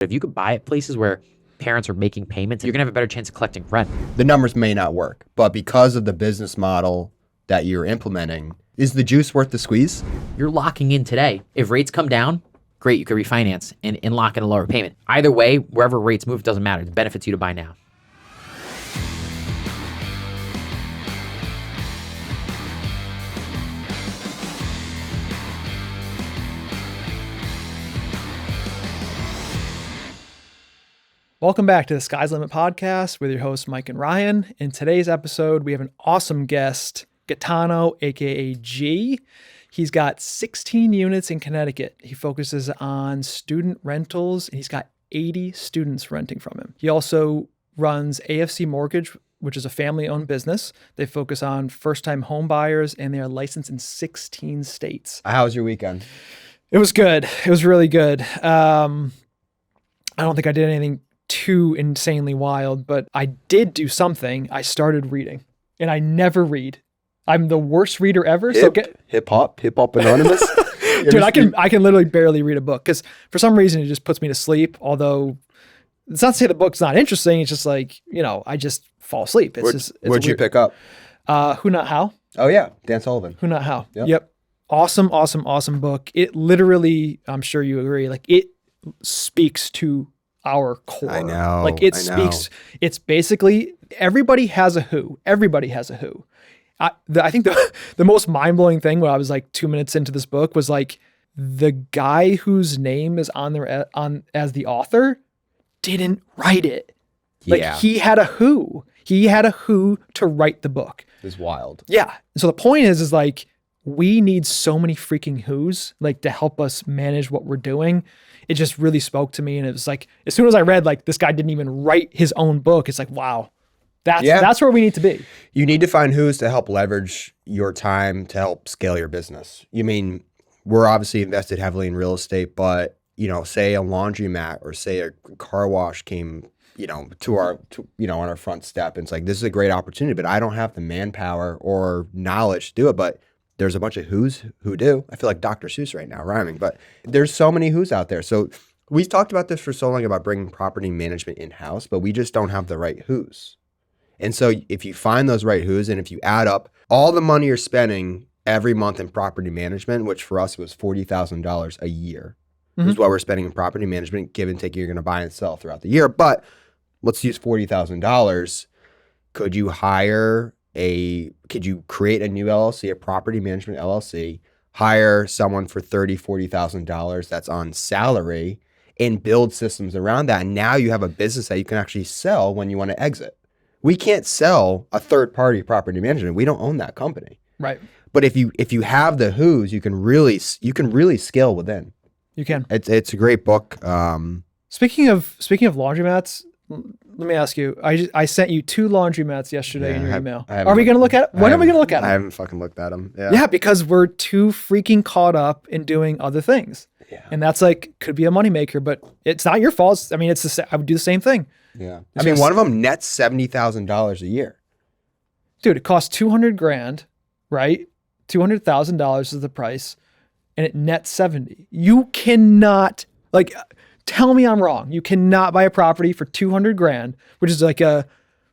If you could buy at places where parents are making payments, you're gonna have a better chance of collecting rent. The numbers may not work, but because of the business model that you're implementing, is the juice worth the squeeze? You're locking in today. If rates come down, great, you can refinance and lock in a lower payment. Either way, wherever rates move, it doesn't matter. It benefits you to buy now. Welcome back to the Sky's Limit podcast with your hosts, Mike and Ryan. In today's episode, we have an awesome guest, Gaetano, aka G. He's got 16 units in Connecticut. He focuses on student rentals, and he's got 80 students renting from him. He also runs AFC Mortgage, which is a family-owned business. They focus on first-time home buyers, and they are licensed in 16 states. How was your weekend? It was good. It was really good. I don't think I did anything too insanely wild, but I did do something. I started reading, and I never read. I'm the worst reader ever. Hip hop anonymous. Dude, I can literally barely read a book because for some reason it just puts me to sleep. Although it's not to say the book's not interesting. It's just like, I just fall asleep. Where'd you pick up? Who Not How. Oh yeah, Dan Sullivan. Who Not How. Yep. Awesome book. It literally, I'm sure you agree, like it speaks to our core. I know. Like it's basically everybody has a who. Everybody has a who. I think the most mind-blowing thing when I was like 2 minutes into this book was like the guy whose name is on there as the author didn't write it. Like he had a who. He had a who to write the book. It was wild. Yeah. So the point is like we need so many freaking who's like to help us manage what we're doing. It just really spoke to me. And it was like, as soon as I read, like this guy didn't even write his own book. It's like, wow, that's where we need to be. You need to find who's to help leverage your time to help scale your business. We're obviously invested heavily in real estate, but say a laundromat or say a car wash came, on our front step. And it's like, this is a great opportunity, but I don't have the manpower or knowledge to do it. But there's a bunch of who's who do. I feel like Dr. Seuss right now rhyming, but there's so many who's out there. So we've talked about this for so long about bringing property management in-house, but we just don't have the right who's. And so if you find those right who's, and if you add up all the money you're spending every month in property management, which for us was $40,000 a year, is what we're spending in property management, give and take, you're going to buy and sell throughout the year. But let's use $40,000. Could you create a new LLC, a property management LLC, hire someone for $30,000, $40,000 that's on salary and build systems around that? And now you have a business that you can actually sell when you want to exit. We can't sell a third-party property management. We don't own that company. Right. But if you have the who's, you can really scale within. You can. It's a great book. Speaking of laundromats, let me ask you. I sent you 2 laundromats yesterday in your email. Are we going to look at it? When are we going to look at them? I haven't fucking looked at them. Yeah, because we're too freaking caught up in doing other things. Yeah. And that's like, could be a moneymaker, but it's not your fault. I would do the same thing. Yeah. One of them nets $70,000 a year. Dude, it costs $200,000, right? $200,000 is the price, and it nets 70. You cannot, tell me I'm wrong. You cannot buy a property for $200,000, which is like a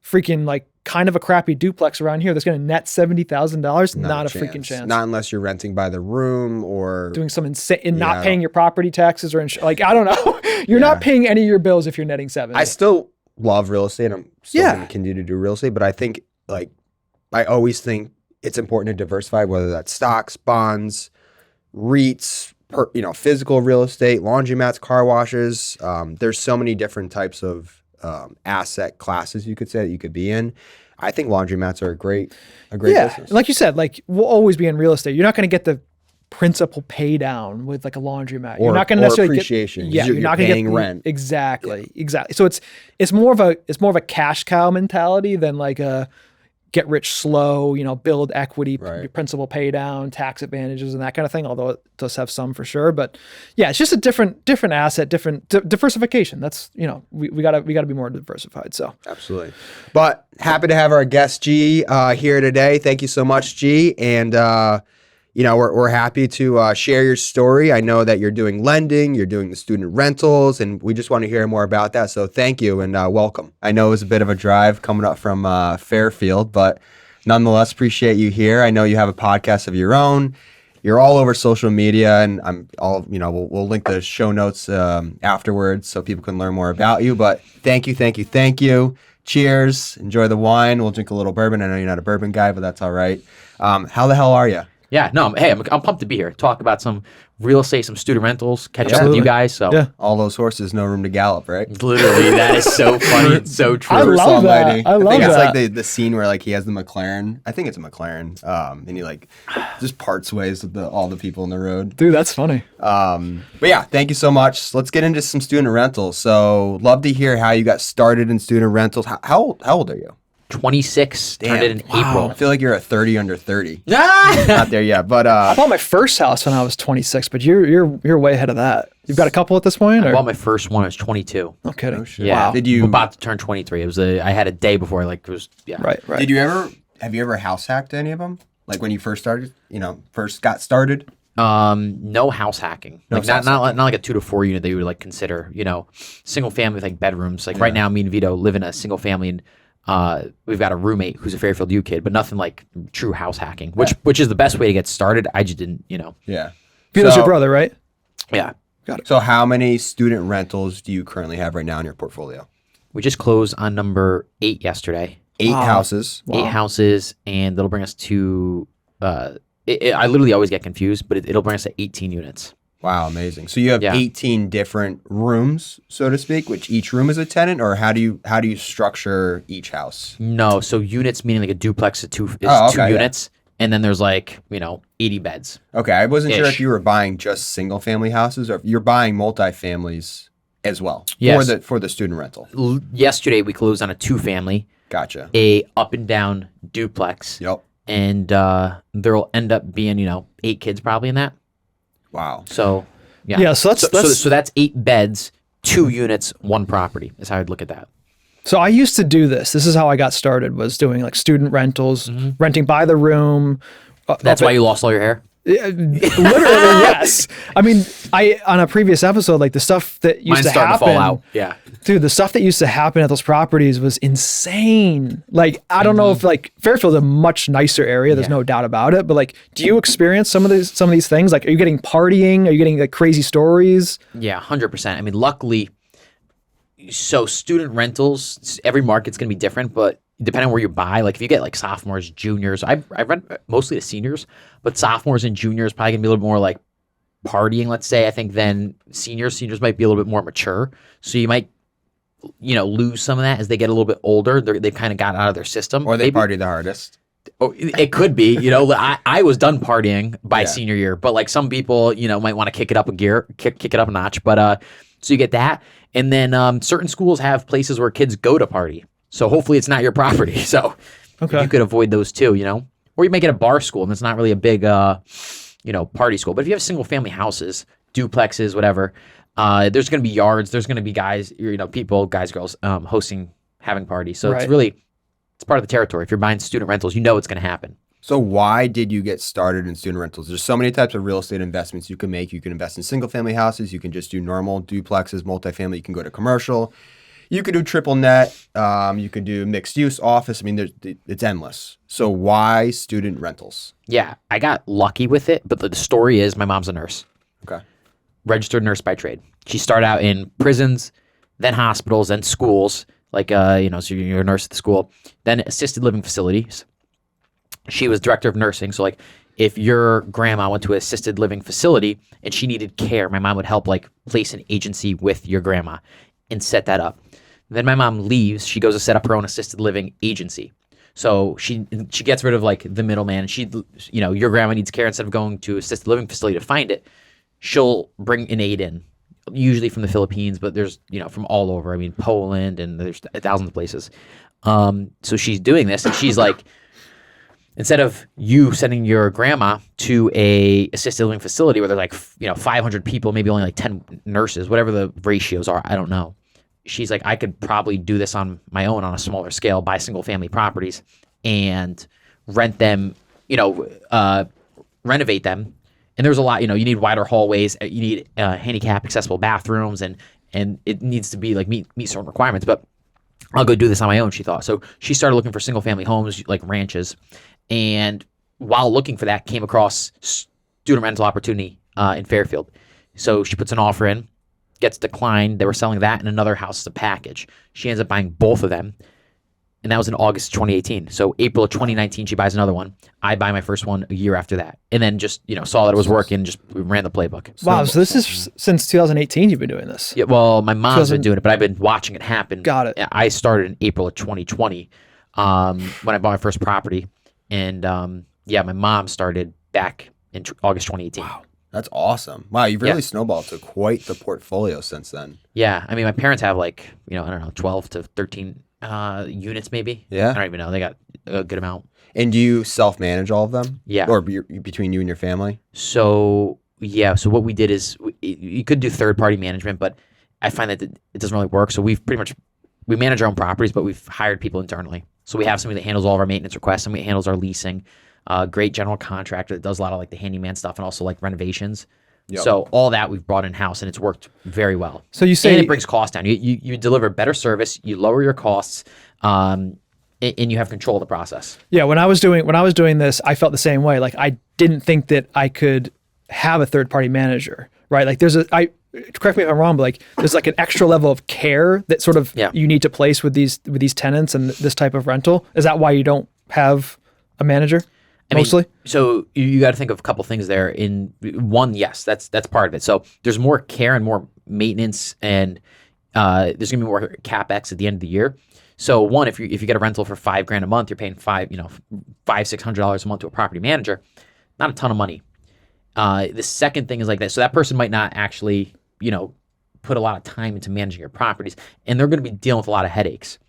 freaking kind of a crappy duplex around here that's going to net $70,000. Not a freaking chance. Not unless you're renting by the room or doing some insane and not paying your property taxes or I don't know. You're not paying any of your bills if you're netting 70. I still love real estate. I'm still going to continue to do real estate, but I think I always think it's important to diversify, whether that's stocks, bonds, REITs, physical real estate, laundromats, car washes. There's so many different types of asset classes you could say that you could be in. I think laundromats are a great business. Like you said, we'll always be in real estate. You're not going to get the principal pay down with a laundromat. You're not going to necessarily appreciation. You're not going to get rent. Exactly. So it's more of a cash cow mentality than a get rich slow, build equity, principal pay down, tax advantages, and that kind of thing. Although it does have some for sure, but yeah, it's just a different asset, different diversification. That's we gotta be more diversified. So absolutely. But happy to have our guest G here today. Thank you so much, G. And we're happy to share your story. I know that you're doing lending, you're doing the student rentals, and we just want to hear more about that. So thank you and welcome. I know it was a bit of a drive coming up from Fairfield, but nonetheless, appreciate you here. I know you have a podcast of your own. You're all over social media, and we'll link the show notes afterwards so people can learn more about you. But thank you. Cheers. Enjoy the wine. We'll drink a little bourbon. I know you're not a bourbon guy, but that's all right. How the hell are you? Yeah, no, I'm pumped to be here. Talk about some real estate, some student rentals, catch up with you guys. So all those horses, no room to gallop, right? Literally, that is so funny. It's so true. I love that. I think it's that. like the scene where like he has the McLaren. I think it's a McLaren. And he like just parts ways with all the people in the road. Dude, that's funny. But yeah, thank you so much. Let's get into some student rentals. So love to hear how you got started in student rentals. How old are you? 26, turned it in April. I feel like you're a 30 under 30. Ah! Not there yet, but I bought my first house when I was 26, but you're way ahead of that. You've got a couple at this point, or? I bought my first one. I was 22. No kidding. Oh, shit. Yeah, Wow. Did you about to turn 23? It was I had a day before. Right. Have you ever house hacked any of them? Like when you first started, first got started? No house hacking. No Like house not like a 2 to 4 unit that you would like consider. Single family with like bedrooms. Like right now, me and Vito live in a single family, and we've got a roommate who's a Fairfield U kid, but nothing like true house hacking, which is the best way to get started. I just didn't, Yeah. Vito's your brother, right? Yeah. Got it. So how many student rentals do you currently have right now in your portfolio? We just closed on number 8 yesterday. 8 Wow. houses. 8 houses, and that'll bring us to. I literally always get confused, but it'll bring us to 18 units. Wow, amazing. So you have Yeah. 18 different rooms, so to speak, which each room is a tenant, or how do you structure each house? No, so units meaning like a duplex is two yeah. units, and then there's 80 beds. Okay, I wasn't sure if Ish. you were buying just single family houses or if you're buying multifamilies as well Yes. for the student rental. Yesterday we closed on a 2-family, Gotcha. a up and down duplex, Yep. and there'll end up being 8 kids probably in that. Wow. So yeah, Yeah, so that's 8 beds, 2 units, 1 property is how I'd look at that. So I used to do this. This is how I got started, was doing like student rentals, renting by the room. That's why you lost all your hair. Literally, yes. I mean, on a previous episode, like the stuff that used Mine's to starting happen, to fall out. Yeah. dude, the stuff that used to happen at those properties was insane. Like, I don't know if like Fairfield's a much nicer area. There's no doubt about it. But like, do you experience some of these things? Like, are you getting partying? Are you getting like crazy stories? Yeah, 100%. I mean, luckily, so student rentals, every market's going to be different, but depending on where you buy, like if you get like sophomores, juniors, I rent mostly to seniors, but sophomores and juniors probably going to be a little more like partying, let's say, I think, than seniors. Seniors might be a little bit more mature. So you might, lose some of that as they get a little bit older. They've kind of got out of their system. Or they party the hardest. Oh, it could be, I was done partying by senior year, but like some people, might want to kick it up a gear, kick it up a notch. But so you get that. And then certain schools have places where kids go to party. So hopefully it's not your property. So you could avoid those too, or you might get a bar school and it's not really a big, party school. But if you have single family houses, duplexes, whatever, there's going to be yards, there's going to be guys, people, guys, girls, having parties. So it's part of the territory. If you're buying student rentals, it's going to happen. So why did you get started in student rentals? There's so many types of real estate investments you can make. You can invest in single family houses. You can just do normal duplexes, multifamily. You can go to commercial. You could do triple net. You could do mixed use office. I mean, it's endless. So why student rentals? Yeah, I got lucky with it. But the story is my mom's a nurse. Okay. Registered nurse by trade. She started out in prisons, then hospitals, then schools. Like, so you're a nurse at the school. Then assisted living facilities. She was director of nursing. So like if your grandma went to an assisted living facility and she needed care, my mom would help like place an agency with your grandma and set that up. Then my mom leaves. She goes to set up her own assisted living agency. So she gets rid of like the middleman. Your grandma needs care, instead of going to assisted living facility to find it, she'll bring an aid in, usually from the Philippines, but there's, from all over. I mean, Poland, and there's thousands of places. So she's doing this, and she's like, instead of you sending your grandma to a assisted living facility where there's like, 500 people, maybe only like 10 nurses, whatever the ratios are, I don't know. She's like, I could probably do this on my own on a smaller scale, buy single family properties and rent them, renovate them. And there's a lot, you need wider hallways, you need handicap accessible bathrooms, and it needs to be like meet certain requirements. But I'll go do this on my own, she thought. So she started looking for single family homes, like ranches. And while looking for that, came across student rental opportunity in Fairfield. So she puts an offer in, gets declined. They were selling that and another house as a package. She ends up buying both of them. And that was in August 2018. So April of 2019, she buys another one. I buy my first one a year after that. And then just, saw that it was working, just ran the playbook. Wow, so this is since 2018 you've been doing this? Yeah, well, my mom's been doing it, but I've been watching it happen. Got it. I started in April of 2020 when I bought my first property. And my mom started back in August 2018. Wow, that's awesome. Wow, you've really snowballed to quite the portfolio since then. Yeah, I mean, my parents have 12 to 13 units maybe. Yeah. I don't even know. They got a good amount. And do you self-manage all of them? Yeah. Or between you and your family? So what we did is you could do third-party management, but I find that it doesn't really work. So we manage our own properties, but we've hired people internally. So we have somebody that handles all of our maintenance requests, somebody that handles our leasing, great general contractor that does a lot of the handyman stuff and also renovations. Yep. So all that we've brought in-house, and it's worked very well. So you say, and it brings costs down. You deliver better service, you lower your costs, and you have control of the process. Yeah, when I was doing this, I felt the same way. Like I didn't think that I could have a third-party manager, right? Like correct me if I'm wrong, but there's an extra level of care that sort of you need to place with these tenants and this type of rental. Is that why you don't have a manager? Mostly. So you got to think of a couple things there. In one, yes, that's part of it. So there's more care and more maintenance, and there's gonna be more capex at the end of the year. So one, if you get a rental for $5,000 a month, you're paying $600 a month to a property manager. Not a ton of money. The second thing is that. So that person might not actually put a lot of time into managing your properties, and they're going to be dealing with a lot of headaches.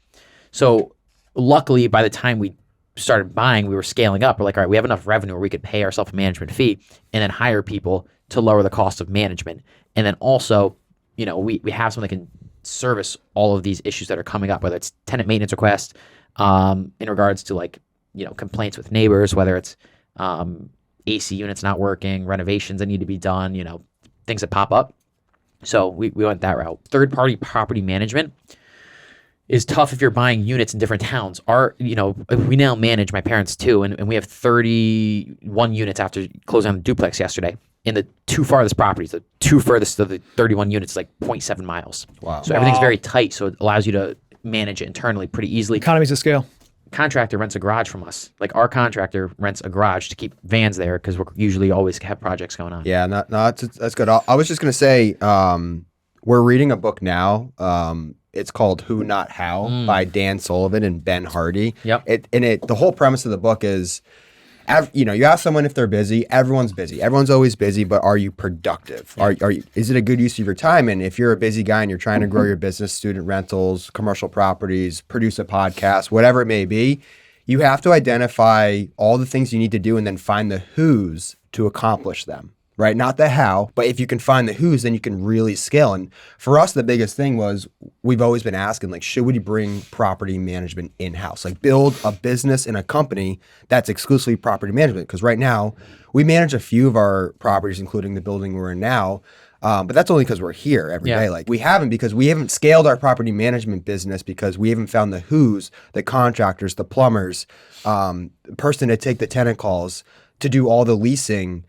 So luckily, by the time we started buying, we were scaling up. We're like, all right, we have enough revenue where we could pay ourselves a management fee and then hire people to lower the cost of management. And then also, we have someone that can service all of these issues that are coming up, whether it's tenant maintenance requests, in regards to complaints with neighbors, whether it's AC units not working, renovations that need to be done, things that pop up. So we went that route. Third-party property management is tough if you're buying units in different towns. We now manage my parents too, and we have 31 units after closing on the duplex yesterday. In the two farthest properties, the two furthest of the 31 units, 0.7 miles. Wow. So everything's very tight, so it allows you to manage it internally pretty easily. Economies of scale. Contractor rents a garage from us. Our contractor rents a garage to keep vans there because we're usually always have projects going on. Yeah, that's good. I was just going to say, we're reading a book now. It's called Who Not How by Dan Sullivan and Ben Hardy. Yep. The whole premise of the book is, you ask someone if they're busy. Everyone's busy. Everyone's always busy, but are you productive? Is it a good use of your time? And if you're a busy guy and you're trying to grow your business, student rentals, commercial properties, produce a podcast, whatever it may be, you have to identify all the things you need to do and then find the who's to accomplish them. Right? Not the how, but if you can find the who's, then you can really scale. And for us, the biggest thing was we've always been asking, should we bring property management in-house? Build a business and a company that's exclusively property management. Because right now, we manage a few of our properties, including the building we're in now. But that's only because we're here every day. We haven't, because we haven't scaled our property management business because we haven't found the who's, the contractors, the plumbers, the person to take the tenant calls, to do all the leasing.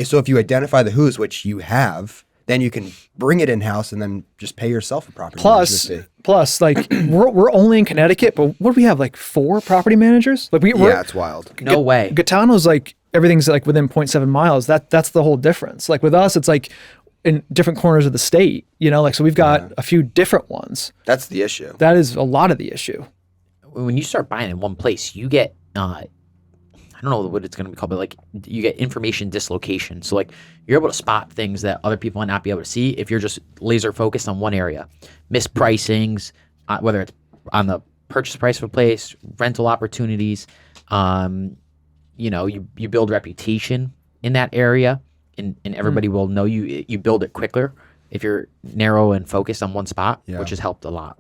So if you identify the who's, which you have, then you can bring it in-house and then just pay yourself a property management fee. Plus, we're only in Connecticut, but what do we have, 4 property managers? It's wild. No way. Gaetano's everything's within 0.7 miles. That's the whole difference. With us, it's in different corners of the state, so we've got a few different ones. That's the issue. That is a lot of the issue. When you start buying in one place, you get I don't know what it's going to be called, but you get information dislocation. So you're able to spot things that other people might not be able to see if you're just laser focused on one area. Mispricings, whether it's on the purchase price of a place, rental opportunities. You build reputation in that area, and everybody will know you. You build it quicker if you're narrow and focused on one spot, which has helped a lot.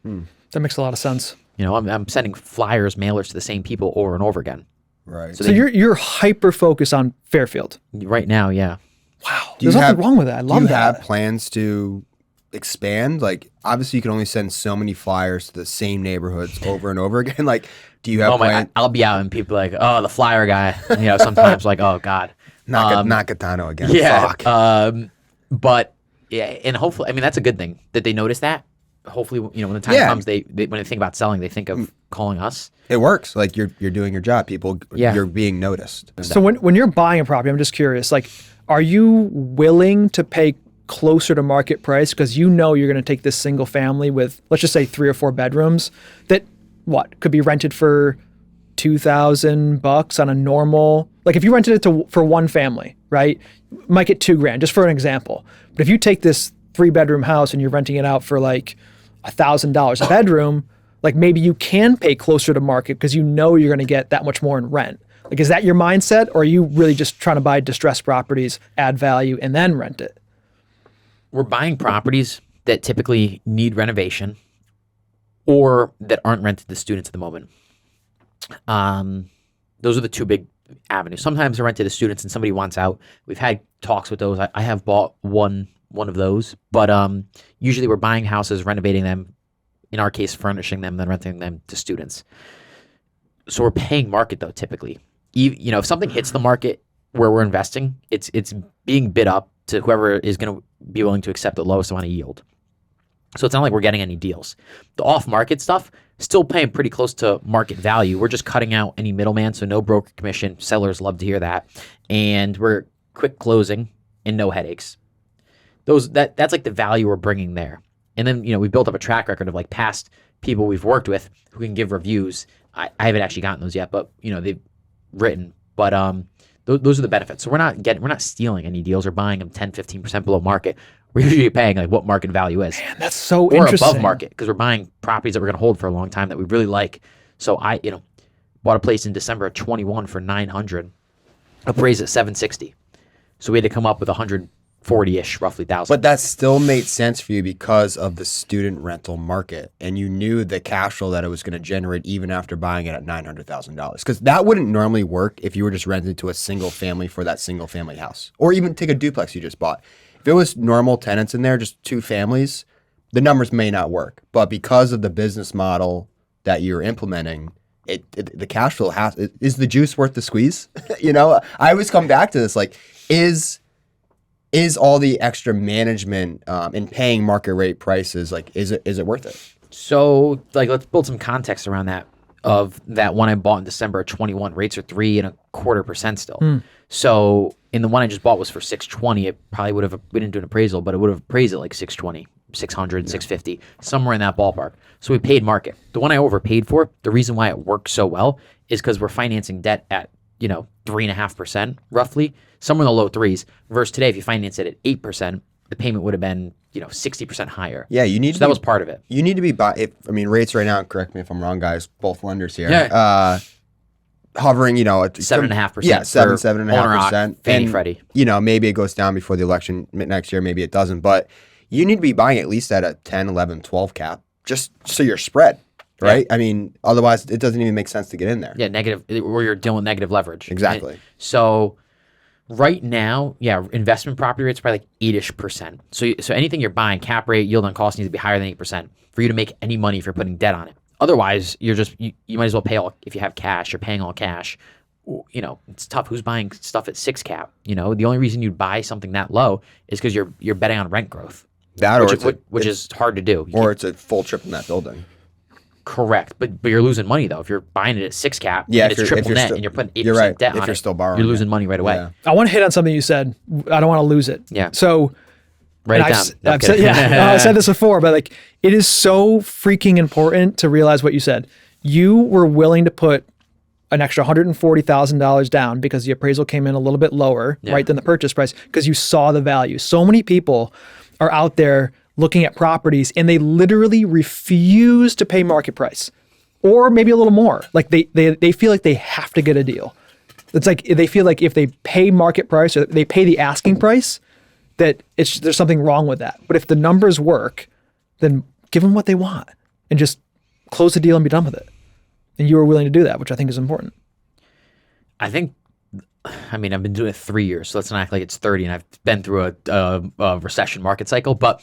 That makes a lot of sense. I'm sending flyers, mailers to the same people over and over again. Right. So you're hyper focused on Fairfield. Right now, yeah. Wow. There's nothing wrong with that. I love do you that. have plans to expand? Like, obviously, you can only send so many flyers to the same neighborhoods over and over again. Like, do you have plans? I'll be out and people are like, oh, the flyer guy. Sometimes like, oh God. Not Gaetano again. Yeah. Fuck. But yeah, and hopefully, I mean, that's a good thing that they notice that. Hopefully, when the time comes, they when they think about selling, they think of calling us. It works. Like, you're doing your job. People, Yeah. you're being noticed. So when you're buying a property, I'm just curious, like, are you willing to pay closer to market price because you're going to take this single family with, let's just say 3 or 4 bedrooms that could be rented for $2,000 on a normal, like if you rented it for one family, right? Might get $2,000 just for an example. But if you take this 3-bedroom house and you're renting it out for like $1,000 a bedroom, like maybe you can pay closer to market because you're going to get that much more in rent. Like, is that your mindset, or are you really just trying to buy distressed properties, add value, and then rent it? We're buying properties that typically need renovation or that aren't rented to students at the moment. Those are the 2 big avenues. Sometimes they're rented to students and somebody wants out. We've had talks with those. I have bought one of those, but usually we're buying houses, renovating them, in our case, furnishing them, then renting them to students. So we're paying market though, typically. If something hits the market where we're investing, it's being bid up to whoever is going to be willing to accept the lowest amount of yield. So it's not like we're getting any deals. The off-market stuff, still paying pretty close to market value. We're just cutting out any middleman, so no broker commission. Sellers love to hear that. And we're quick closing and no headaches. That's like the value we're bringing there. And then, we've built up a track record of like past people we've worked with who can give reviews. I haven't actually gotten those yet, but they've written. But those are the benefits. So we're not stealing any deals or buying them 10, 15% below market. We're usually paying like what market value is. Man, that's so or interesting. above market, because we're buying properties that we're going to hold for a long time that we really like. So I, bought a place in December of 21 for $900, appraised at $760. So we had to come up with 140-ish, roughly thousand. But that still made sense for you because of the student rental market, and you knew the cash flow that it was going to generate even after buying it at $900,000. Because that wouldn't normally work if you were just renting to a single family for that single family house, or even take a duplex you just bought. If it was normal tenants in there, just 2 families, the numbers may not work. But because of the business model that you're implementing, the cash flow is the juice worth the squeeze? I always come back to this, like, is all the extra management and paying market rate prices, like, is it worth it? So, like, let's build some context around that. Of that one I bought in December of 21, rates are 3.25% still. So in the one I just bought was for 620. It probably would have, we didn't do an appraisal, but it would have appraised at like 620, 600, 650, somewhere in that ballpark. So we paid market. The one I overpaid for, the reason why it worked so well is because we're financing debt at 3.5% roughly, somewhere in the low 3s. Versus today, if you finance it at 8%, the payment would have been 60% higher. Yeah, you need. So that was part of it. You need to be rates right now. Correct me if I'm wrong, guys. Both lenders here. Yeah. Hovering, at 7.5%. Yeah, 7.5%. Fannie Freddie. Maybe it goes down before the election next year. Maybe it doesn't. But you need to be buying at least at a 10, 11, 12 cap, just so you're spread, right? Yeah. I mean, otherwise it doesn't even make sense to get in there. Yeah, negative, where you're dealing with negative leverage. Exactly. So right now, investment property rates are probably like 8-ish%. So anything you're buying, cap rate, yield on cost needs to be higher than 8% for you to make any money if you're putting debt on it. Otherwise, you might as well pay all, if you have cash, you're paying all cash. It's tough. Who's buying stuff at 6 cap? The only reason you'd buy something that low is because you're betting on rent growth. Which is hard to do. It's a full triple net building. Correct, but you're losing money though if you're buying it at 6 cap. And it's triple net and you're putting 8% debt on it. If you're still borrowing, you're losing money right away. Yeah. I want to hit on something you said. I don't want to lose it. Yeah. So write it down. I've said this before, but like it is so freaking important to realize what you said. You were willing to put an extra $140,000 down because the appraisal came in a little bit lower, right, than the purchase price because you saw the value. So many people are out there looking at properties and they literally refuse to pay market price or maybe a little more. Like they feel like they have to get a deal. It's like they feel like if they pay market price or they pay the asking price, that there's something wrong with that. But if the numbers work, then give them what they want and just close the deal and be done with it. And you were willing to do that, which I think is important. I think, I mean, I've been doing it 3 years, so let's not act like it's 30, and I've been through a recession market cycle. But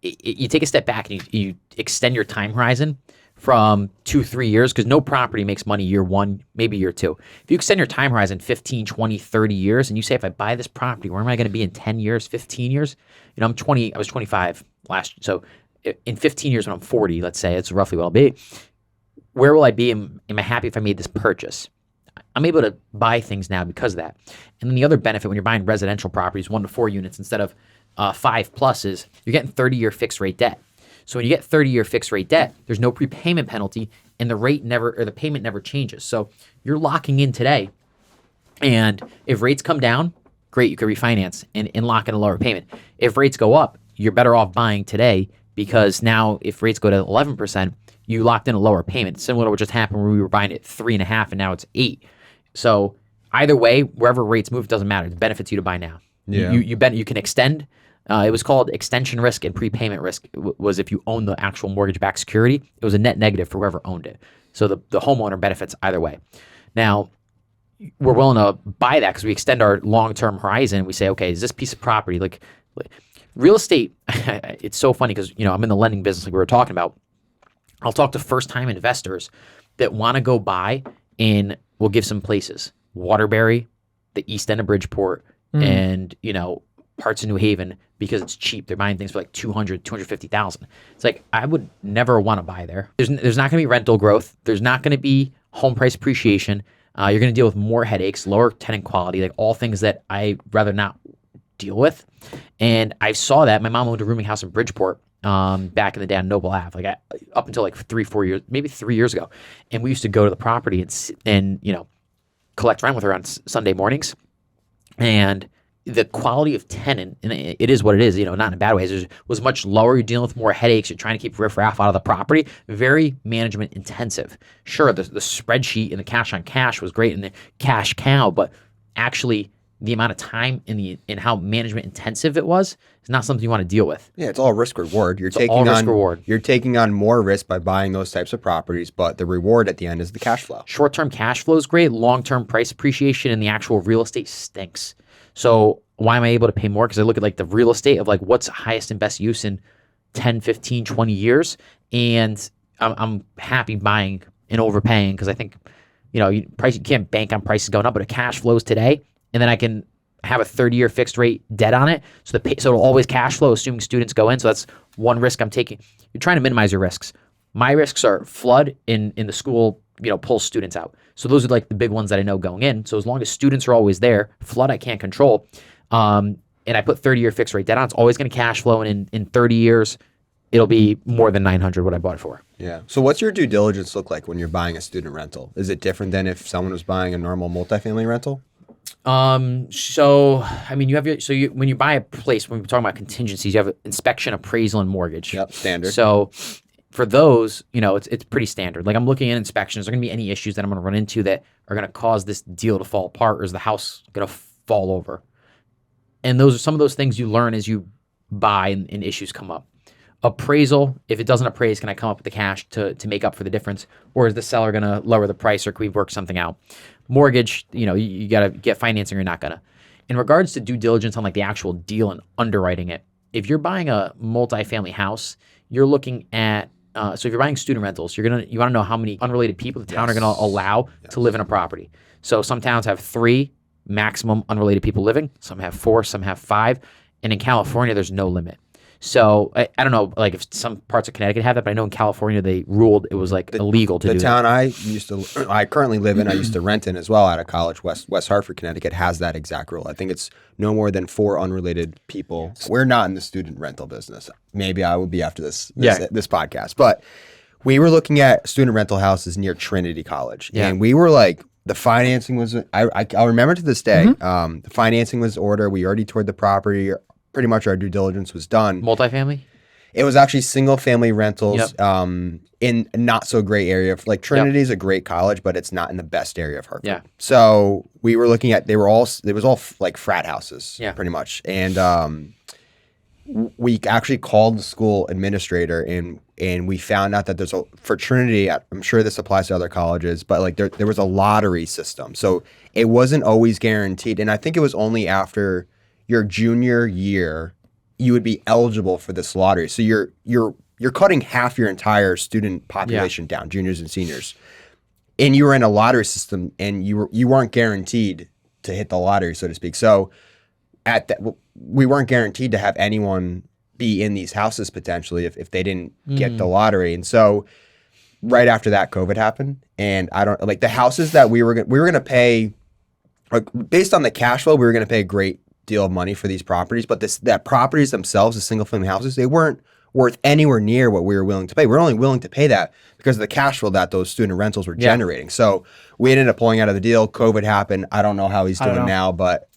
you take a step back and you extend your time horizon from 2-3 years, because no property makes money year one, maybe year two. If you extend your time horizon 15, 20, 30 years, and you say, if I buy this property, where am I going to be in 10 years, 15 years? You know, I was 25 last year. So in 15 years when I'm 40, let's say, it's roughly what I'll be. Where will I be? Am I happy if I made this purchase? I'm able to buy things now because of that. And then the other benefit when you're buying residential properties, 1 to 4 units instead of 5+ is you're getting 30-year fixed rate debt. So when you get 30-year fixed rate debt, there's no prepayment penalty, and the payment never changes. So you're locking in today, and if rates come down, great, you can refinance and lock in a lower payment. If rates go up, you're better off buying today, because now if rates go to 11%, you locked in a lower payment, similar to what just happened where we were buying at 3.5 and now it's 8. So either way, wherever rates move, it doesn't matter. It benefits you to buy now. Yeah. You can extend. It was called extension risk and prepayment risk. Was if you own the actual mortgage-backed security, it was a net negative for whoever owned it. So the homeowner benefits either way. Now, we're willing to buy that because we extend our long-term horizon. We say, okay, is this piece of property like real estate? It's so funny because I'm in the lending business, like we were talking about. I'll talk to first-time investors that want to go buy in. We'll give some places: Waterbury, the east end of Bridgeport, and parts of New Haven, because it's cheap. They're buying things for like $200,000, $250,000. It's like, I would never want to buy there. There's not going to be rental growth. There's not going to be home price appreciation. You're going to deal with more headaches, lower tenant quality, like all things that I'd rather not deal with. And I saw that. My mom owned a rooming house in Bridgeport back in the day on Noble Ave, up until like 3-4 years, maybe 3 years ago. And we used to go to the property and collect rent with her on Sunday mornings. And the quality of tenant, and it is what it is, not in a bad way, was much lower. You're dealing with more headaches. You're trying to keep riffraff out of the property. Very management intensive. Sure, the spreadsheet and the cash on cash was great and the cash cow, but actually the amount of time in how management intensive it was is not something you want to deal with. Yeah, it's all risk reward. You're taking on more risk by buying those types of properties, but the reward at the end is the cash flow. Short-term cash flow is great. Long-term price appreciation in the actual real estate stinks. So why am I able to pay more? Because I look at like the real estate of like what's highest and best use in 10, 15, 20 years. And I'm happy buying and overpaying because I think, you can't bank on prices going up, but it cash flows today. And then I can have a 30-year fixed rate debt on it. So it'll always cash flow, assuming students go in. So that's one risk I'm taking. You're trying to minimize your risks. My risks are flood in the school, pulls students out. So those are like the big ones that I know going in. So as long as students are always there, flood I can't control. And I put 30-year fixed rate debt on, it's always going to cash flow. And in 30 years, it'll be more than $900 what I bought it for. Yeah. So what's your due diligence look like when you're buying a student rental? Is it different than if someone was buying a normal multifamily rental? So I mean, when you buy a place, when we're talking about contingencies, you have inspection, appraisal, and mortgage. Yep, standard. So for those, it's pretty standard. Like I'm looking at inspections. Are there going to be any issues that I'm going to run into that are going to cause this deal to fall apart, or is the house going to fall over? And those are some of those things you learn as you buy and issues come up. Appraisal, if it doesn't appraise, can I come up with the cash to make up for the difference? Or is the seller going to lower the price, or can we work something out? Mortgage, you got to get financing or you're not going to. In regards to due diligence on like the actual deal and underwriting it, if you're buying a multifamily house, you're looking at, so if you're buying student rentals, you want to know how many unrelated people the town are going to allow to live in a property. So some towns have 3 maximum unrelated people living. Some have 4, some have 5. And in California, there's no limit. So I don't know, like if some parts of Connecticut have that, but I know in California they ruled it was like illegal to do that. The town I currently live in, I used to rent in as well out of college, West Hartford, Connecticut, has that exact rule. I think it's no more than 4 unrelated people. We're not in the student rental business. Maybe I will be after this podcast. But we were looking at student rental houses near Trinity College, and we were like, the financing was. I'll remember to this day. The financing was ordered. We already toured the property. Pretty much our due diligence was done. Multifamily? It was actually single family rentals in a not so great area. Like Trinity is a great college, but it's not in the best area of Hartford. Yeah. So we were looking at, it was all like frat houses pretty much. And we actually called the school administrator and we found out that there's a fraternity. I'm sure this applies to other colleges, but like there was a lottery system. So it wasn't always guaranteed. And I think it was only after your junior year you would be eligible for this lottery. So you're cutting half your entire student population down, juniors and seniors. And you were in a lottery system and you weren't guaranteed to hit the lottery, so to speak. So at that, we weren't guaranteed to have anyone be in these houses potentially if they didn't get the lottery. And so right after that, COVID happened, and I don't like the houses that we were going to pay, like, based on the cash flow, we were going to pay a great deal of money for these properties, but that properties themselves, the single family houses, they weren't worth anywhere near what we were willing to pay. We're only willing to pay that because of the cash flow that those student rentals were generating. So we ended up pulling out of the deal. COVID happened. I don't know how he's doing now, but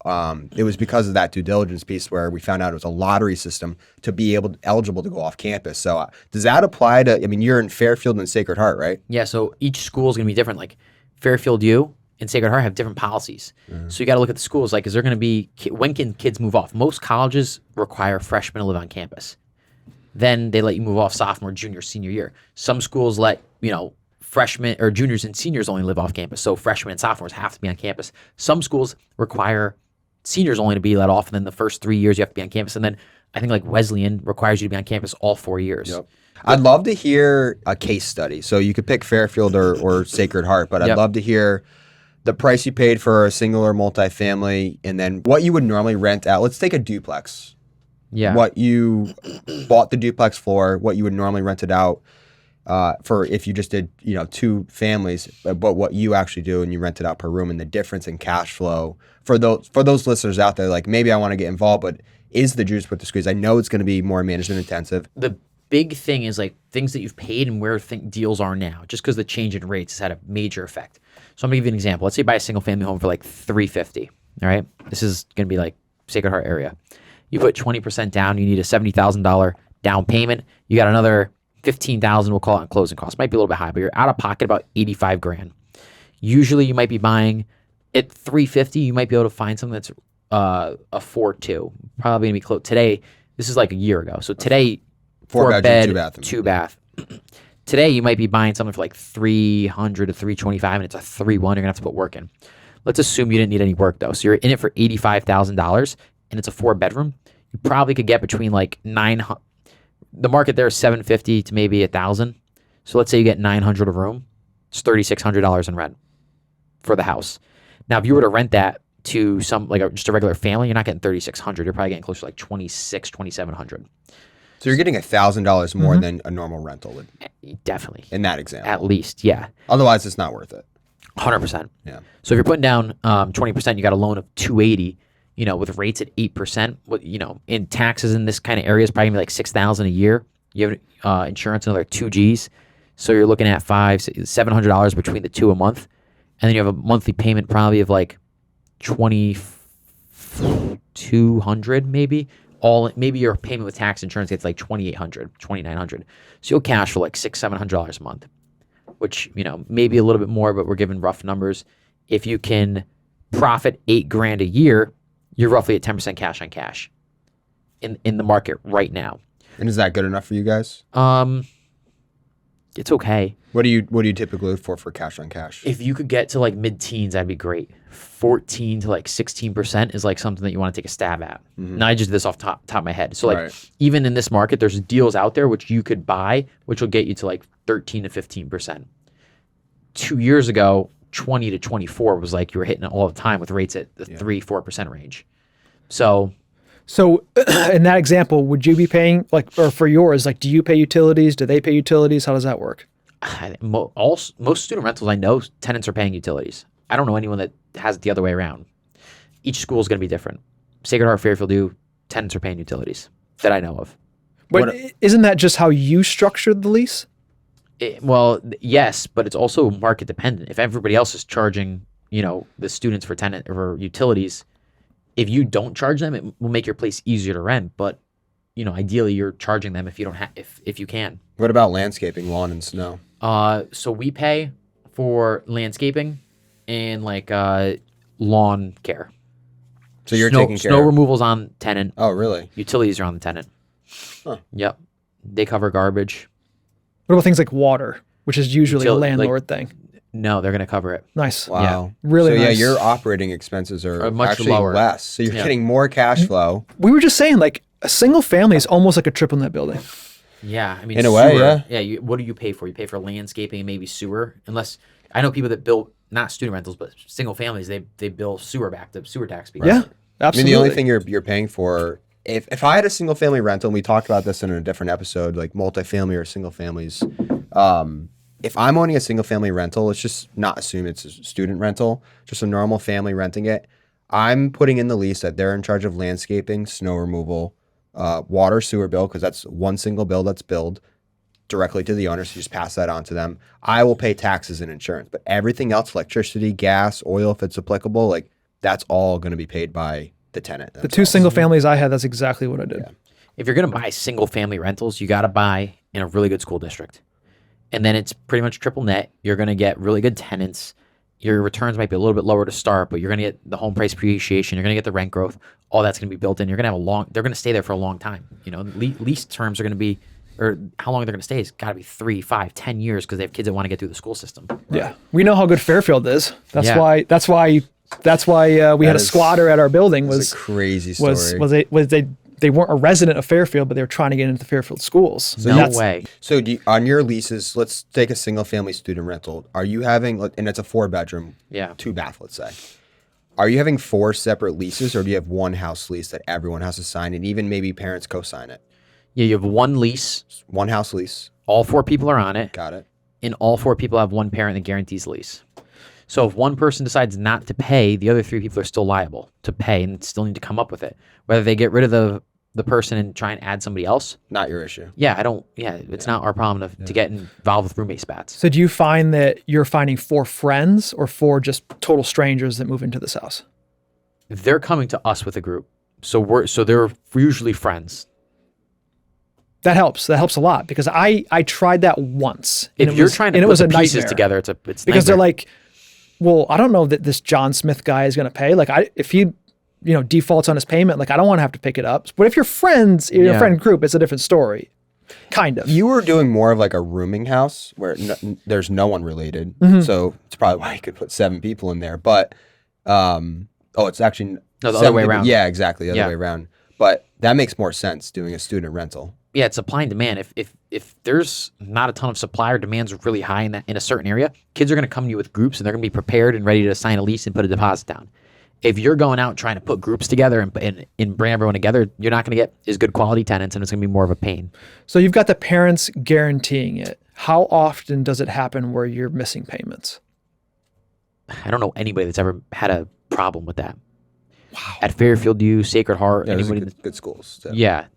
it was because of that due diligence piece where we found out it was a lottery system to be eligible to go off campus. So does that apply to, I mean, you're in Fairfield and Sacred Heart, right? Yeah, so each school is going to be different. Like Fairfield U and Sacred Heart have different policies. So you got to look at the schools. Like, is there going to be, when can kids move off? Most colleges require freshmen to live on campus. Then they let you move off sophomore, junior, senior year. Some schools let, freshmen or juniors and seniors only live off campus. So freshmen and sophomores have to be on campus. Some schools require seniors only to be let off. And then the first 3 years you have to be on campus. And then I think like Wesleyan requires you to be on campus all 4 years. Yep. I'd love to hear a case study. So you could pick Fairfield or Sacred Heart, but I'd love to hear the price you paid for a single or multifamily and then what you would normally rent out. Let's take a duplex. Yeah. What you bought the duplex for, what you would normally rent it out for if you just did, 2 families, but what you actually do and you rent it out per room and the difference in cash flow for those listeners out there, like maybe I want to get involved, but is the juice worth the squeeze? I know it's going to be more management intensive. The big thing is like things that you've paid and where deals are now, just because the change in rates has had a major effect. So I'm going to give you an example. Let's say you buy a single family home for like $350. All right. This is going to be like Sacred Heart area. You put 20% down, you need a $70,000 down payment. You got another $15,000, we'll call it, on closing costs. Might be a little bit high, but you're out of pocket about $85,000. Usually you might be buying at $350, you might be able to find something that's a 4.2. Probably gonna be close. Today, this is like a year ago. So today, 4 bedroom, bed, 2 bath. Today you might be buying something for like $300 to $325, and it's a 3.1. You're gonna have to put work in. Let's assume you didn't need any work though. So you're in it for $85,000. And it's a 4-bedroom, you probably could get between like 900. The market there is $750 to maybe $1,000. So let's say you get $900 a room. It's $3,600 in rent for the house. Now, if you were to rent that to some just a regular family, you're not getting $3,600. You're probably getting closer to like $2,700. So you're getting $1,000 more than a normal rental would. Definitely. In that example. At least, yeah. Otherwise, it's not worth it. 100%. Yeah. So if you're putting down 20%, you got a loan of $280. With rates at 8%, in taxes in this kind of area is probably gonna be like $6,000 a year. You have insurance, another 2 Gs. So you're looking at $700 between the two a month. And then you have a monthly payment probably of like $2,200 maybe. Maybe your payment with tax insurance gets like $2,800, $2,900. So you'll cash for like $600-700 a month, which, maybe a little bit more, but we're giving rough numbers. If you can profit $8,000 a year, you're roughly at 10% cash on cash in the market right now. And is that good enough for you guys? It's okay. What do you typically look for cash on cash? If you could get to like mid-teens, that'd be great. 14 to like 16% is like something that you want to take a stab at. Mm-hmm. Now I just did this off top of my head. So like even in this market, there's deals out there which you could buy, which will get you to like 13 to 15%. 2 years ago, 20 to 24 was like you were hitting it all the time with rates at the 3-4% range. So in that example, would you be paying or for yours, do you pay utilities? Do they pay utilities? How does that work? Most student rentals I know, tenants are paying utilities. I don't know anyone that has it the other way around. Each school is going to be different. Sacred Heart, Fairfield, tenants are paying utilities that I know of. But isn't that just how you structured the lease? Yes, but it's also market dependent. If everybody else is charging, the students for tenant or utilities, if you don't charge them, it will make your place easier to rent. But, ideally you're charging them if you don't have, if you can. What about landscaping, lawn and snow? So we pay for landscaping and lawn care. So you're taking care snow removal's on tenant. Oh, really? Utilities are on the tenant. Yep. They cover garbage. What about things like water, which is usually a landlord thing? No, they're going to cover it. Nice. Wow. Really so nice. your operating expenses are much actually lower. less. So you're getting more cash flow. We were just saying, like, a single family is almost like a triple net building. Yeah. I mean, In a way, sewer, yeah. What do you pay for? You pay for landscaping and maybe sewer. Unless, I know people that build, not student rentals, but single families, they bill sewer back to sewer tax. Yeah, I mean, absolutely. the only thing you're paying for, if I had a single family rental, and we talked about this in a different episode, like multifamily or single families, if I'm owning a single family rental, let's just not assume it's a student rental, just a normal family renting it. I'm putting in the lease that they're in charge of landscaping, snow removal, water, sewer bill, because that's one single bill that's billed directly to the owner. So you just pass that on to them. I will pay taxes and insurance, but everything else, electricity, gas, oil, if it's applicable, like that's all going to be paid by the tenant. The two single families I had, that's exactly what I did. Yeah. If you're going to buy single family rentals, you got to buy in a really good school district. And then it's pretty much triple net. You're going to get really good tenants. Your returns might be a little bit lower to start, but you're going to get the home price appreciation. You're going to get the rent growth. All that's going to be built in. You're going to have they're going to stay there for a long time. You know, lease terms are going to be, or how long they're going to stay has got to be 3, 5, 10 years because they have kids that want to get through the school system. Yeah. We know how good Fairfield is. That's Yeah. why we had a squatter at our building It's a crazy story. They weren't a resident of Fairfield, but they were trying to get into the Fairfield schools. No way. So on your leases, let's take a single family student rental. Are you having, and it's a 4-bedroom, Yeah. 2-bath, let's say. Are you having 4 separate leases, or do you have one house lease that everyone has to sign, and even maybe parents co-sign it? Yeah, you have one lease. One house lease. All 4 people are on it. Got it. And all 4 people have one parent that guarantees the lease. So if one person decides not to pay, the other 3 people are still liable to pay and still need to come up with it. Whether they get rid of the person and try and add somebody else. Not your issue. It's not our problem to get involved with roommate spats. So do you find that you're finding 4 friends or 4 just total strangers that move into this house? They're coming to us with a group. So they're usually friends. That helps. That helps a lot because I tried that once. If you're trying to put the pieces together, it's because they're like, well, I don't know that this John Smith guy is going to pay. Like, if he, defaults on his payment, like I don't want to have to pick it up. But if you're friends, in a friend group, it's a different story. Kind of. You were doing more of like a rooming house where there's no one related. Mm-hmm. So it's probably why you could put 7 people in there. But, it's actually the other way around. Yeah, exactly. The other way around. But that makes more sense doing a student rental. Yeah, it's supply and demand. If there's not a ton of supply or demand's really high in a certain area, kids are going to come to you with groups and they're going to be prepared and ready to sign a lease and put a deposit down. If you're going out trying to put groups together and bring everyone together, you're not going to get as good quality tenants and it's going to be more of a pain. So you've got the parents guaranteeing it. How often does it happen where you're missing payments? I don't know anybody that's ever had a problem with that. Wow. At Fairfield U, Sacred Heart, Yeah, anybody. good schools. So. Yeah.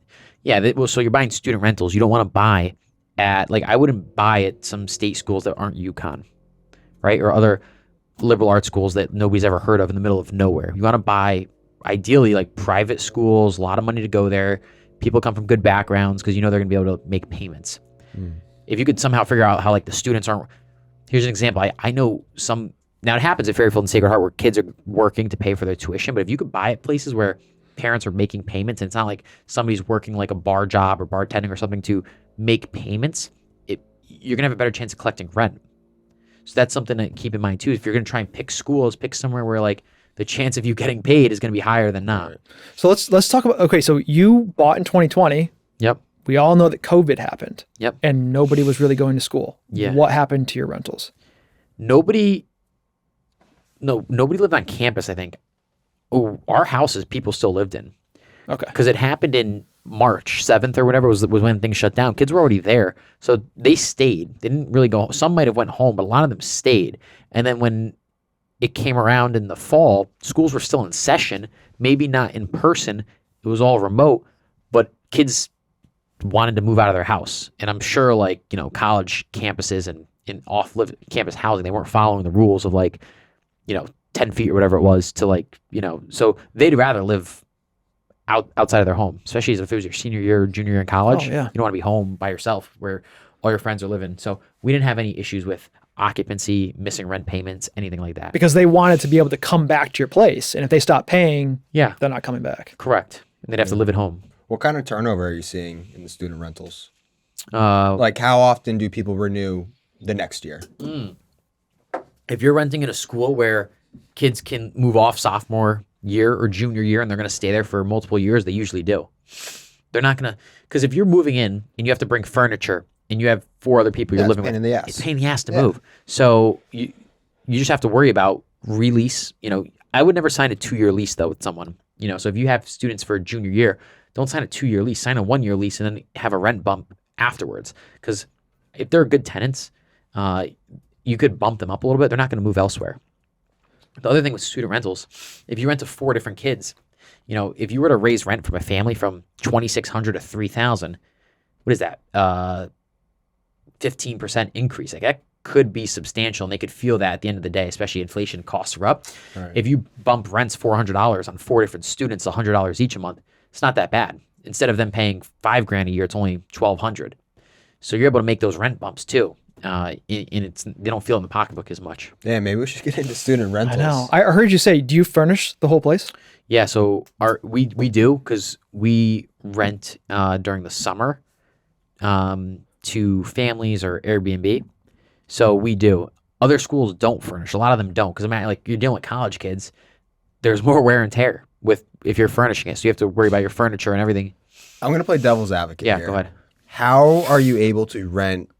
Yeah. So you're buying student rentals. You don't want to buy at, I wouldn't buy at some state schools that aren't UConn, right? Or other liberal arts schools that nobody's ever heard of in the middle of nowhere. You want to buy, ideally, private schools, a lot of money to go there. People come from good backgrounds because they're going to be able to make payments. If you could somehow figure out how, the students aren't. Here's an example. I know some. Now, it happens at Fairfield and Sacred Heart where kids are working to pay for their tuition, but if you could buy at places where parents are making payments and it's not like somebody's working like a bar job or bartending or something to make payments, you're going to have a better chance of collecting rent. So that's something to keep in mind too. If you're going to try and pick schools, pick somewhere where the chance of you getting paid is going to be higher than not. So let's talk about, okay, so you bought in 2020. Yep. We all know that COVID happened. Yep. And nobody was really going to school. Yeah. What happened to your rentals? Nobody lived on campus, I think. Oh, our houses people still lived in. Okay. Because it happened in March 7th or whatever was when things shut down. Kids were already there. So they stayed. They didn't really go. Some might have went home, but a lot of them stayed. And then when it came around in the fall, schools were still in session, maybe not in person. It was all remote, but kids wanted to move out of their house. And I'm sure college campuses and in off-campus housing, they weren't following the rules of 10 feet or whatever it was to so they'd rather live outside of their home, especially if it was your senior year or junior year in college. Oh, yeah. You don't want to be home by yourself where all your friends are living. So we didn't have any issues with occupancy, missing rent payments, anything like that. Because they wanted to be able to come back to your place. And if they stop paying, Yeah, they're not coming back. correct. And they'd have to live at home. What kind of turnover are you seeing in the student rentals? Uh, Like, how often do people renew the next year? if you're renting in a school where kids can move off sophomore year or junior year and they're going to stay there for multiple years, they usually do. They're not going to, because if you're moving in and you have to bring furniture and you have 4 other people you're it's living pain with, in the ass. it's a pain in the ass to move. So you just have to worry about release. I would never sign a 2-year lease though with someone. So if you have students for a junior year, don't sign a 2-year lease. Sign a 1-year lease and then have a rent bump afterwards. Because if they're good tenants, you could bump them up a little bit. They're not going to move elsewhere. The other thing with student rentals, if you rent to 4 different kids, if you were to raise rent from a family from $2,600 to $3,000, what is that? 15% increase. Like that could be substantial, and they could feel that at the end of the day, especially inflation costs are up. Right. If you bump rents $400 on 4 different students, $100 each a month, it's not that bad. Instead of them paying $5,000 a year, it's only $1,200. So you're able to make those rent bumps too. And they don't feel in the pocketbook as much. Yeah, maybe we should get into student I rentals. know. I heard you say, do you furnish the whole place? Yeah, so we do because we rent during the summer to families or Airbnb. So we do. Other schools don't furnish. A lot of them don't because you're dealing with college kids. There's more wear and tear if you're furnishing it. So you have to worry about your furniture and everything. I'm going to play devil's advocate Yeah, here. go ahead. How are you able to rent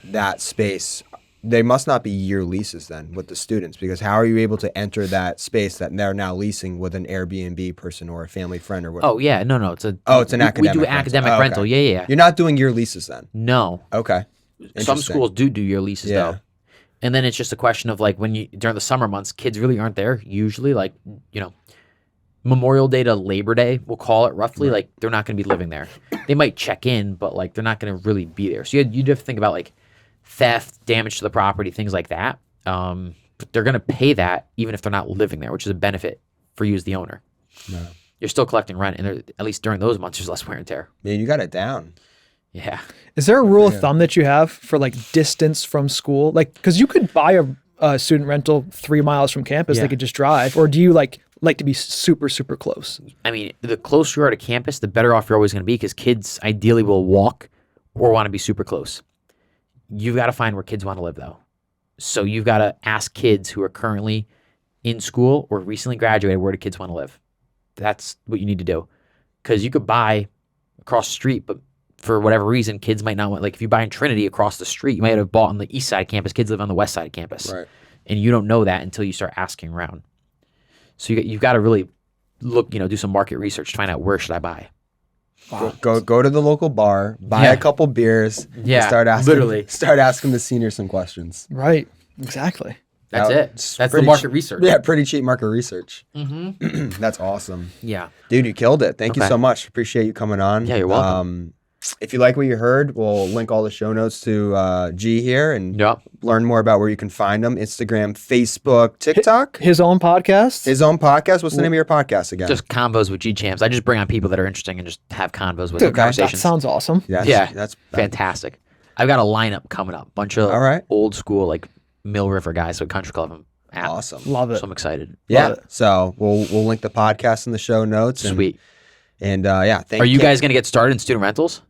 that space? They must not be year leases then with the students, because how are you able to enter that space that they're now leasing with an Airbnb person or a family friend or what? Oh yeah, no, it's an we academic do rental. academic Oh, okay. rental. Yeah. You're not doing year leases then? No, Okay. some Interesting. schools do your leases Yeah. though, and then it's just a question of when during the summer months, kids really aren't there. Usually, Memorial Day to Labor Day, we'll call it roughly. Right. They're not going to be living there. They might check in, but they're not going to really be there. So you have to think about theft, damage to the property, things like that. But they're going to pay that even if they're not living there, which is a benefit for you as the owner. No. You're still collecting rent, and at least during those months, there's less wear and tear. Man, you got it down. Yeah. Is there a rule of thumb that you have for distance from school? Because you could buy a student rental 3 miles from campus, Yeah. they could just drive. Or do you like to be super, super close? I mean, the closer you are to campus, the better off you're always going to be because kids ideally will walk or want to be super close. You've got to find where kids want to live, though. So you've got to ask kids who are currently in school or recently graduated, where do kids want to live? That's what you need to do. Because you could buy across the street, but for whatever reason, kids might not want, if you buy in Trinity across the street, you might have bought on the east side of campus, kids live on the west side of campus. Right. And you don't know that until you start asking around. So you've got to really look, do some market research to find out where should I buy. Go to the local bar, buy Yeah. a couple beers, Yeah, and literally. start asking the seniors some questions. Right. Exactly. That's it. It's That's the pretty market research. Yeah, pretty cheap market research. Mm-hmm. That's awesome. Yeah. Dude, you killed it. Thank you Okay. so much. Appreciate you coming on. Yeah, you're welcome. If you like what you heard, we'll link all the show notes to G here and Yep. learn more about where you can find them. Instagram, Facebook, TikTok. His own podcast. His own podcast. What's the name of your podcast again? Just convos with G Champs. I just bring on people that are interesting and just have convos with them, Dude, that conversations. sounds awesome. Yeah, that's fantastic. I've got a lineup coming up. Bunch of All right. old school Mill River guys with Country Club app. awesome. Love it. So I'm excited. Yeah. Love it. So we'll link the podcast in the show notes. Sweet. And thank Are you guys going to get started in student rentals?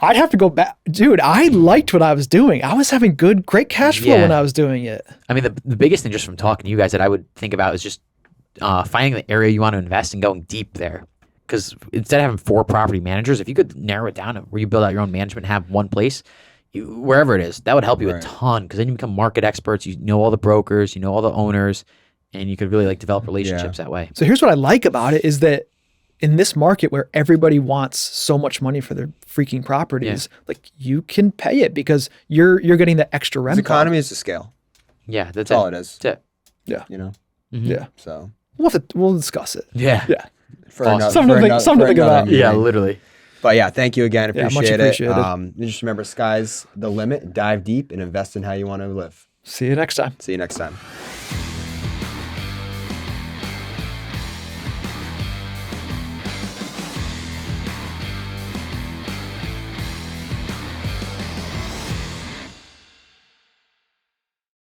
I'd have to go back. Dude, I liked what I was doing. I was having great cash flow Yeah. when I was doing it. I mean, the biggest thing just from talking to you guys that I would think about is just finding the area you want to invest and going deep there. Because instead of having 4 property managers, if you could narrow it down to where you build out your own management and have one place, wherever it is, that would help you a Right. ton. Because then you become market experts. You know all the brokers, you know all the owners, and you could really develop relationships that way. So here's what I like about it is that in this market where everybody wants so much money for their freaking properties, you can pay it because you're getting the extra rent. The economy is to scale. Yeah, that's That's all it is. That's it. Yeah. You know. Mhm. Yeah. So We'll discuss it. Yeah. Yeah. for Awesome. another, Something to for think- another- something to for think another about. meeting. Yeah, literally. But yeah, thank you again. Yeah, much Appreciate it. appreciated. Just remember, sky's the limit. Dive deep and invest in how you want to live. See you next time. See you next time.